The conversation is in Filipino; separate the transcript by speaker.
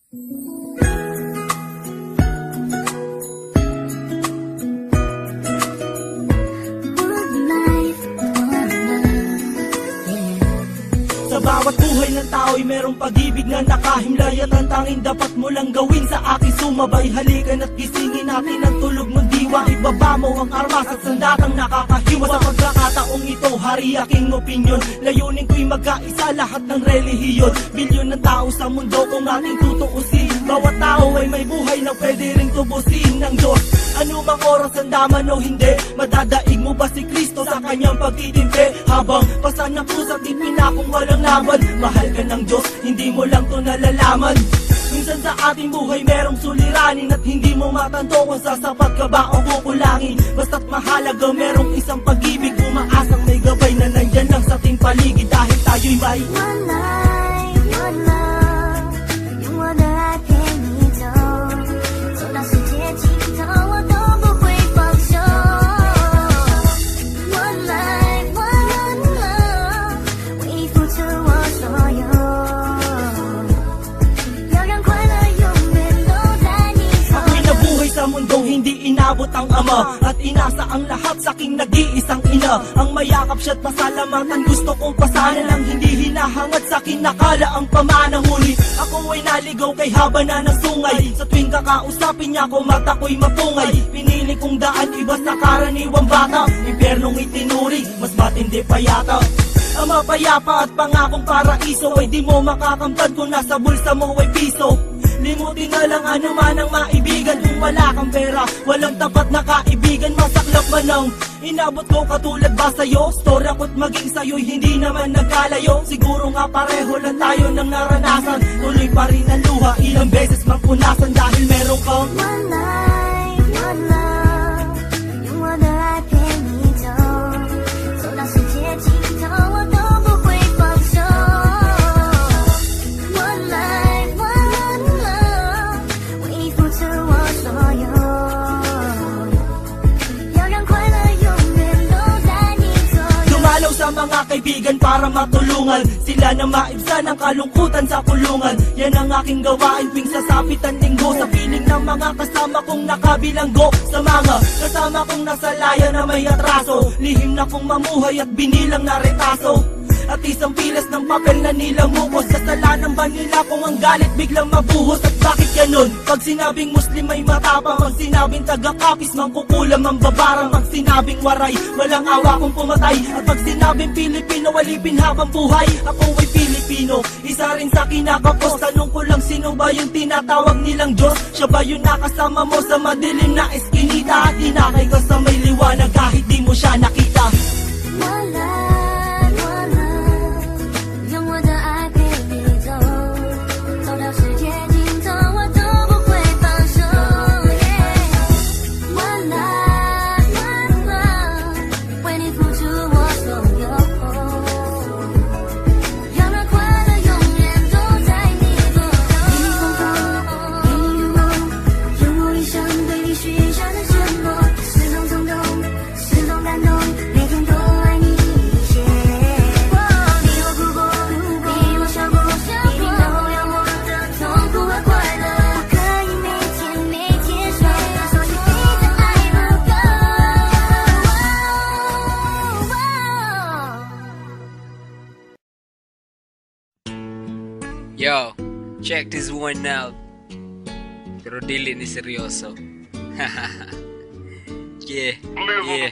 Speaker 1: Sa bawat buhay ng tao'y merong pag-ibig na nakahimlay, at ang tanging dapat mo lang gawin sa aking sumabay. Halikan at gisingin natin ang tulog mong diwa. Ibaba mo ang armas at sandatang nakakahiwa. Sa pagkakataong ito, hari aking opinyon. Layunin ko'y magkaisa lahat ng relihiyon. Bilyon ng tao sa mundo kung ating tutuusin. Bawat tao ay may buhay na pwede ring tubusin ng Diyos. Ano mang oras ang daman o hindi, madadaig mo ba si Kristo sa kanyang pagtitimpi? Habang pasan ng pusat ipinakong walang laban, mahal ka ng Diyos, hindi mo lang to nalalaman. Minsan sa ating buhay merong suliranin, at hindi mo matanto kung sasapat ka ba o kukulangin. Basta't mahalaga merong isang pag-ibig, umaasang may gabay na nandyan lang sa ating paligid. Dahil tayo'y may
Speaker 2: one life, one love，用我的爱陪你走，走到世界尽头我都不会放手。One life, one love，为你付出我所有，要让快乐永远都在你左右。
Speaker 1: Ako'y nabuhay sa mundong hindi inabot ang ama, at inasa ang lahat sa aking nag-iisang ina. Ang mayakap siya't pasalamatan, gusto kong pasana lang, hindi hinahangad sa akin nakala ang pamanang huli. Ako ay naligaw kay haba na ng sungay, sa tuwing kakausapin niya ko mata ko'y mapungay. Pinili kong daan iba sa karaniwang bata, impyernong itinuri, mas matindi pa yata. Ang mapayapa at pangakong paraiso ay di mo makakamtan kung nasa bulsa mo ay piso. Limutin na lang ano man ang maibigan, kung wala kang pera, walang tapat na kaibigan. Masaklap man ang inabot ko katulad ba sa'yo? Storya ko't maging sa'yo'y hindi naman nagkalayo. Siguro nga pareho lang tayo ng naranasan, tuloy pa rin ang luha, ilang beses mang punasan. Dahil meron kang
Speaker 2: One life, one love，用我的爱陪你走，走到世界尽头我都不会放手。One life, one love，为你付出我所有，要让快乐永远都在你左右。
Speaker 1: Dumalaw sa mga kaibigan para matulungan sila na maibsan ang kalungkutan sa kulungan. Yan ang aking gawain tuwing sasapit ang linggo, sa piling ng mga kasama kong nakabilanggo. Sa mga kasama kong nasa laya na may atraso, lihim na kong mamuhay at binilang na retaso. At isang pilas ng papel na nilamukos, kasalanan ba nila kung ang galit biglang mabuhos? At bakit ganun? Pag sinabing Muslim ay matapang, pag sinabing taga-kapis mangkukulam ang babarang, pag sinabing waray walang awa kung pumatay, at pag sinabing Pilipino walipin habang buhay. Ako ay Pilipino, isa rin sa kinakapos. Tanong ko lang, sino ba yung tinatawag nilang Diyos? Siya ba yung nakasama mo sa madilim na eskinita, at inakay ka sa may liwanag kahit di mo siya nakita?
Speaker 2: One life, one love，用我的爱陪你走，走到世界尽头我都不会放手。One life, one love，为你付出我所有，要让快乐永远都在你左右。给你风风，给你雨露，用我一生对你许下的承诺，始终冲动，始终感动，每天都爱你一些。你我哭过，你我笑过，一定都有我的痛苦和快乐。我可以每天每天说，说你的爱不够。
Speaker 3: Yo, check this one out. Pero dili ni seryoso. Yeah, yeah.